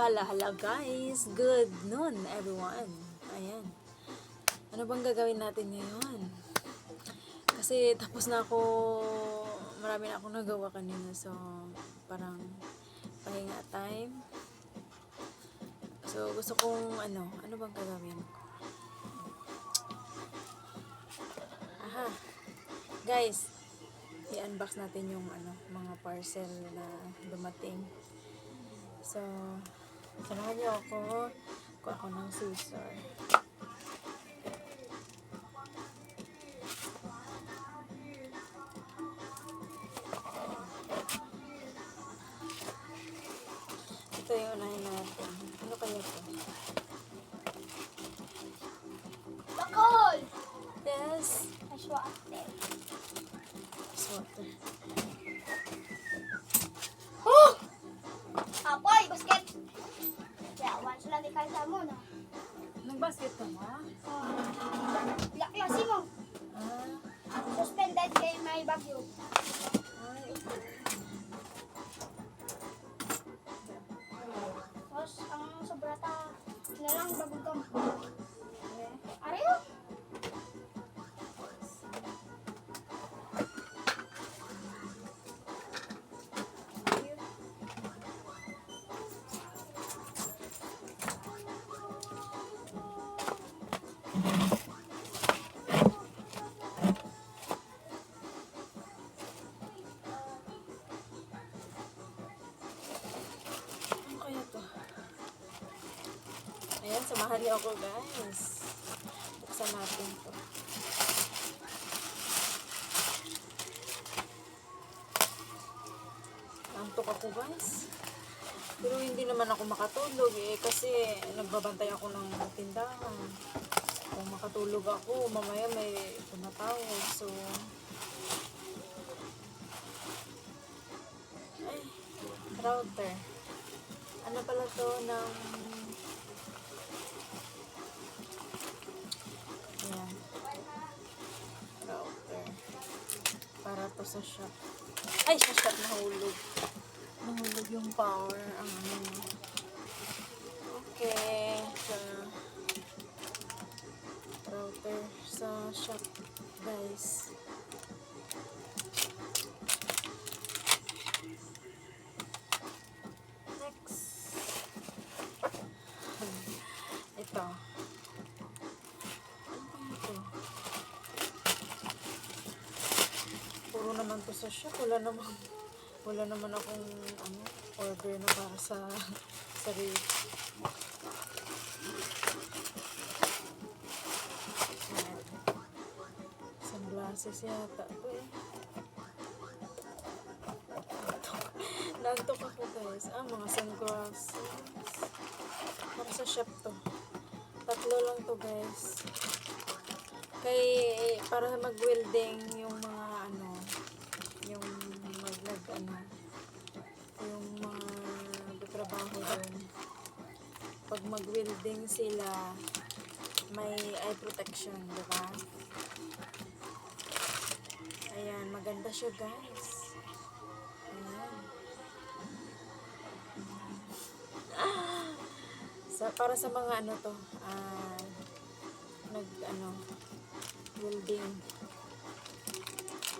hala guys, good noon everyone. Ayan. Ano bang gagawin natin ngayon? Kasi tapos na ako, marami na akong nagawa kanina, so parang pahinga time. So gusto kong ano bang gagawin ko? Aha. Guys, i-unbox natin yung mga parcel na dumating. So, samahan niyo ako. Kuha ako ng scissor. Ito yung unahin natin. Ano kaya ito? Bakol! Yes. Aswate. Aswate. Oh! Apoy, basket! Kaya, once lang di kalsa mo, no? Nag-basket ka ba? Klase mo. Suspended kay may bagyo. Ay, okay. Tapos, ang sobrata, na lang bagong kam. Ariyo? Ano kaya to? Ayan, samahan niyo ako guys. Buksan natin to. Antok ako guys. Pero hindi naman ako makatulog kasi nagbabantay ako ng tindahan. Kung makatulog ako, mamaya may tumatawag. So, ay, router. Ano pala to ng... Ayan. Router. Para to sa shop. Ay, sa shop nahulog. Nahulog yung power. Ang ano. Okay. Sa router sa shop, guys. Next. Ito. Ano ba ito? Puro naman to sa shop. Wala naman akong order na para sa sarili. Sunglasses yata ito eh. Naantok ako guys. Mga sunglasses. Para sa shop to. 3 lang to guys. Para mag-welding yung mga yung yung mga trabaho doon. Pag mag-welding sila, may eye protection, diba? Ayan, maganda siya guys. Ayan. Para sa mga welding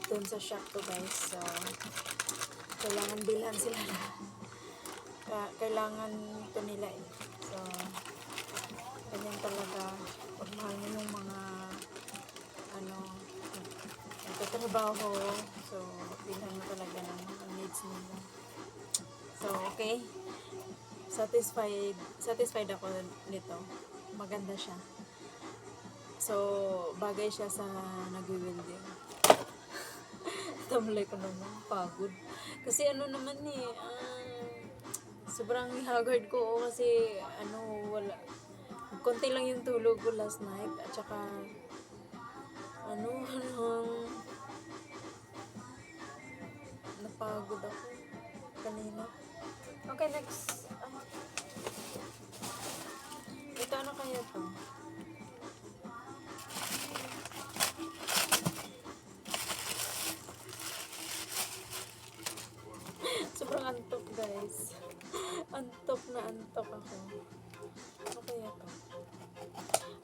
doon sa shop to guys. So, kailangan bilhan sila na. Kailangan ito nila eh. So, ganyan talaga. Pag mahal mo yung mga nagtatrabaho. So, bilhan mo talaga ng needs nila. So, okay. Satisfied ako nito. Maganda siya. So, bagay siya sa nag-welding. Tamlay ko naman. Pagod. Kasi naman sobrang haggard ko kasi wala. Konti lang yung tulog ko last night. At saka, napagod ako kanina. Okay, next. Ito ano kaya to? Sobrang antok guys. Antok. na antok ako. Ano kaya to?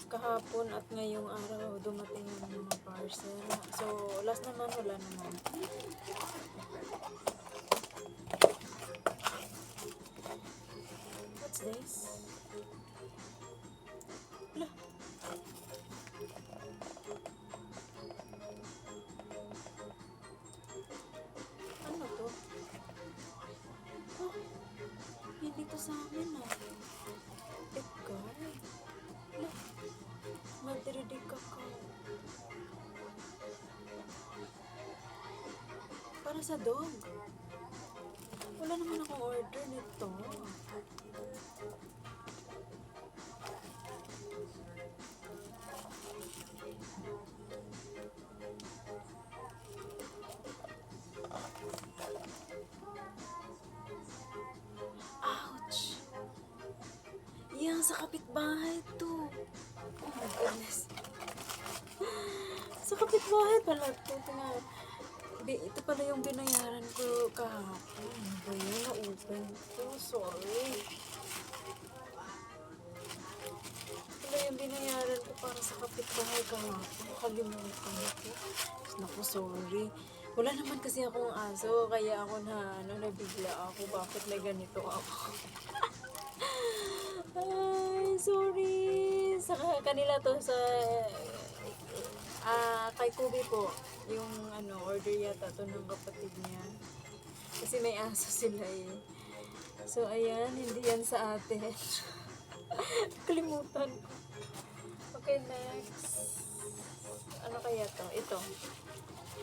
Kahapon at ngayong araw dumating yung mga parcel. So, last naman, wala naman. What's this? Wala. Ano to? Oh, hindi to sa amin ah. Ikaw? Wala. Madre de cacao. Para sa dog. Wala naman akong order nito. Ouch! Yan, sa kapitbahay to. Oh my goodness. Sa kapitbahay pala to. Tingnan. Ito pala yung binayaran ko kahapon. Ano ba yun? Na-open ko. Sorry. Pala yung binayaran ko para sa kapitbahay kahapon. Nakalimutan ko. Naku, sorry. Wala naman kasi akong aso. Kaya ako nabigla ako. Bakit may ganito ako? Ay, sorry. Sa kanila to sa kay Kubi po. Yung order yata to ng kapatid niya. Kasi may aso sila eh. So, ayan. Hindi yan sa atin. Kalimutan ko. Okay, next. Ano kaya to? Ito.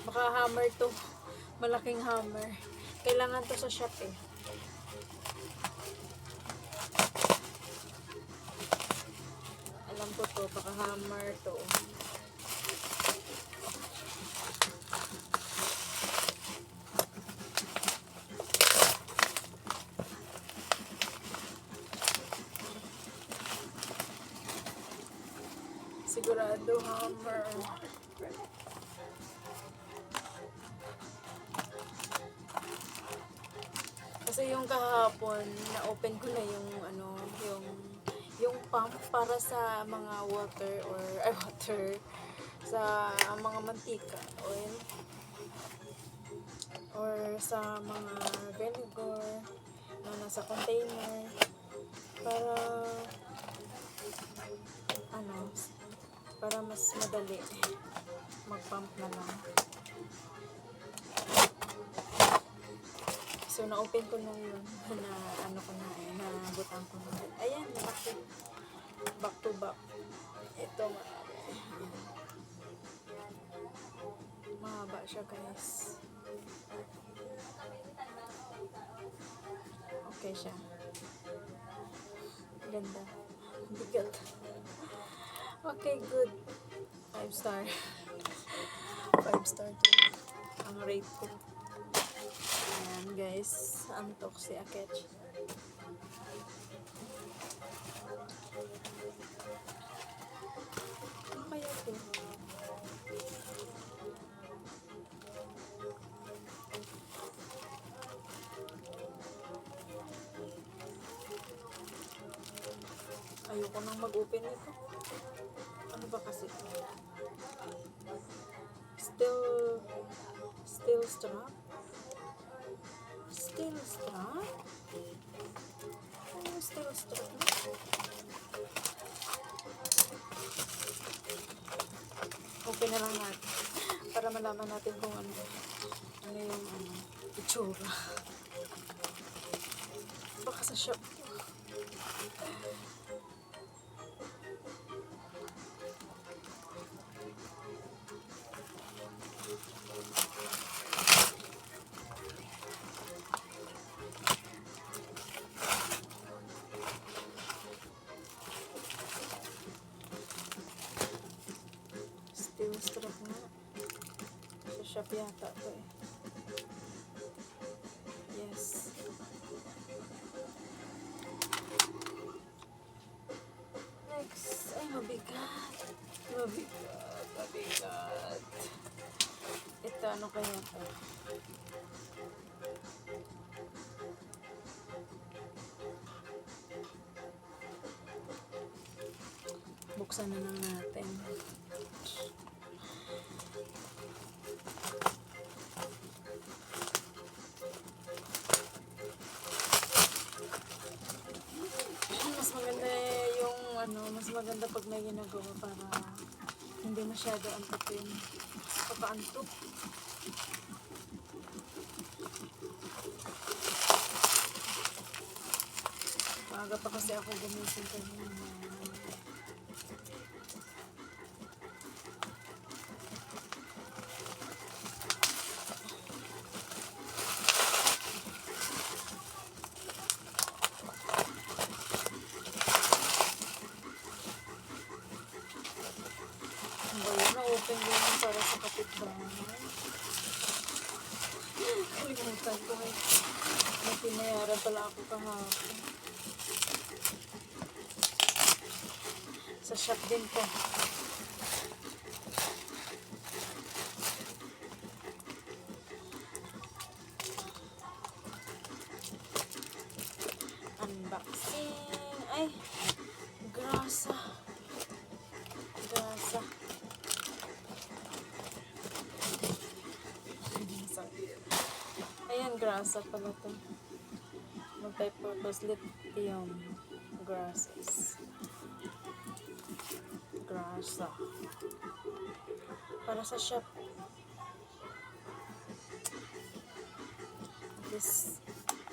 Baka hammer to. Malaking hammer. Kailangan to sa shop eh. Alam ko to. Baka hammer to. Sigurado hammer. Kasi yung kahapon, na-open ko na yung pump para sa mga water sa mga mantika, oil, or sa mga vinegar na nasa container para mas madali mag-pump na lang. So, na-open ko na yun. Nabutan ko na. Ayan, malaki. Back to back. Ito, marami. Mahaba siya, guys. Okay siya. Ganda. Bigat. Okay, good. 5 star. 5 star din. Ang rate ko. Ayan, guys. Antok si Akech. Ano kaya ito? Ayoko nang mag-open nito. Ano ba kasi? Steel strap? Steel strap? Oh, steel strap na. Open na lang natin. Para malaman natin kung ano yung itsura. Baka sa shop. Steel strap nga. Sa shop yata to eh. Yes. Next. Ay, mabigat. Mabigat. Ito, ano kaya ito? buksan na lang natin. Mas maganda yung mas maganda pag may ginagawa para hindi masyado antukin. Pagkaantok. Maaga pa kasi ako gumising kanina. Na-open yun para sa kapitbahay. Kalimutan ko eh. May pinayaran pala ako kahapon. Sa shop din po. Unboxing. Ay! Grasa. Grasa. Ayan, grasa pala to. Multi-purpose lithium grasses. Grasa. Para sa shop. This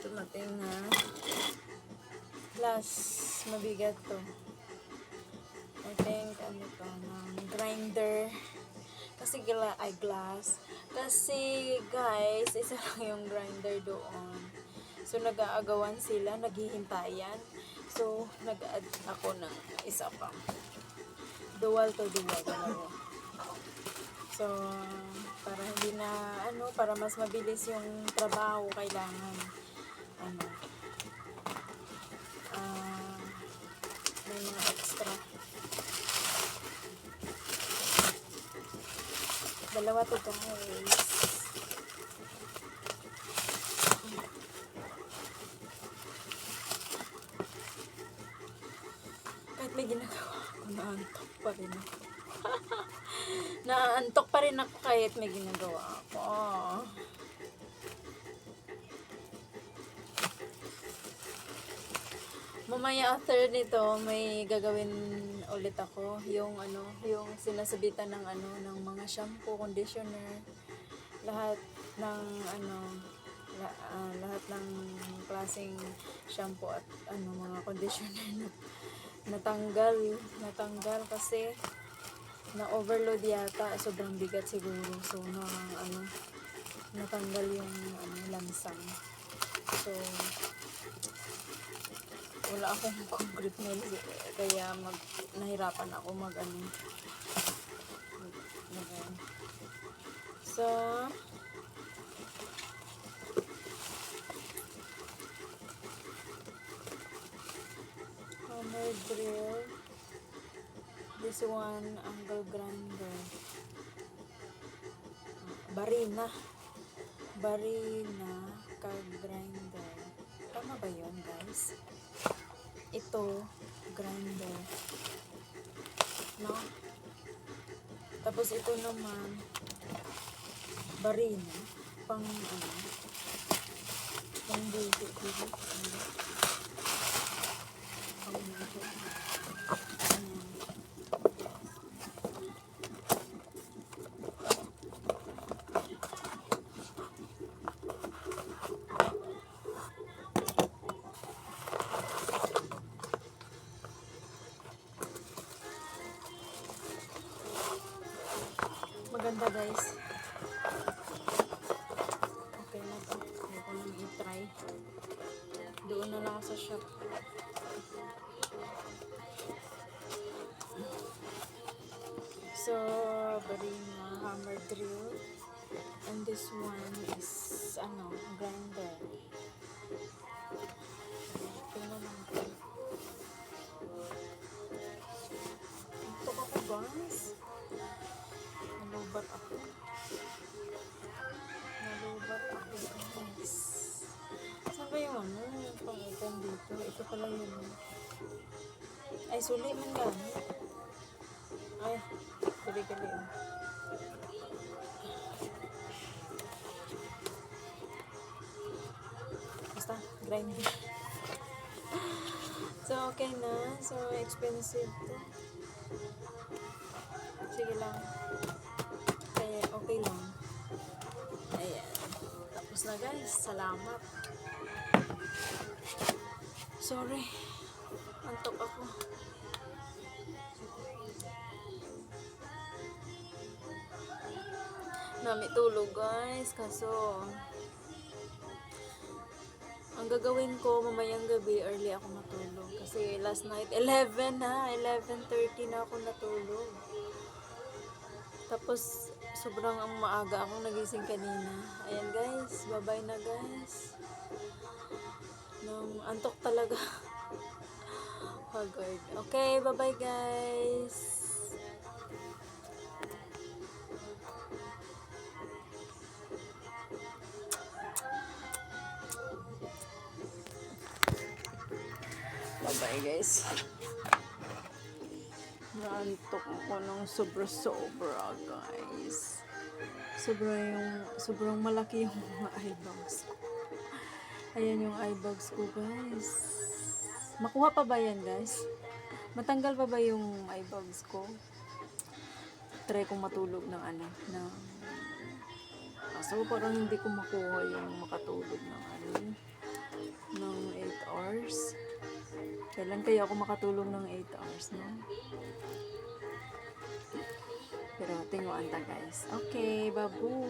dumating na. Plus, mabigat to. I think, ano to, grinder. Kasi glass. Kasi, guys, isa lang yung grinder doon. So, nag-aagawan sila, naghihintayan. So, nag-add ako ng isa pa. Dual to dual. Dalawa. So, para hindi na, para mas mabilis yung trabaho, kailangan, may mga extra. Dalawa to guys. Kahit may ginagawa ako, naantok pa rin ako. Naantok pa rin ako kahit may ginagawa ako. Mamaya after nito, may gagawin ulit ako. Yung yung sinasabitan ng ng mga shampoo, conditioner, lahat ng lahat ng klaseng shampoo at mga conditioner natanggal kasi na overload yata, sobrang bigat siguro. So natanggal yung lansang. So wala akong concrete nail kaya nahirapan ako so hammer drill, this one angle grinder, barina kag grinder. Tama ba yun, guys? Ito, grinder. No? Tapos ito naman, barina. Pang buto. Pang buto. Maganda, guys. Okay na to. Hindi ko nang i-try. Doon na lang sa shop. So, barina, hammer drill. And this one is, grinder. Tingnan natin. Ito ako, guys. Nalubat ako, guys. Saan ba yung pang-ikan dito? Ito pala yun. Ay, suli man gamit. Ay, gali-gali. Oh. Basta, grinding. So, okay na. So, expensive to. Sige lang. Kaya, okay lang. Ayan. Tapos na guys. Salamat. Sorry. Antok ako. Nami tulog guys. Kaso, ang gagawin ko mamayang gabi, early ako matulog. Kasi last night, 11 na. 11:30 na ako natulog. Tapos, sobrang maaga akong nagising kanina. Ayan guys. Bye-bye na guys. Nung antok talaga. Haggard. Okay, bye-bye guys. Bye-bye guys. Naantok ako ng sobra-sobra guys. Sobrang malaki yung mga eye bags ko. Ayan yung eye bags ko guys. Makuha pa ba yan guys? Matanggal pa ba yung eye bags ko? Try kong matulog ng kaso parang hindi ko makuha yung makatulog ng 8 hours. Kailan kaya ako makatulog ng 8 hours, no? Pero tinguan ta guys. Okay, babu.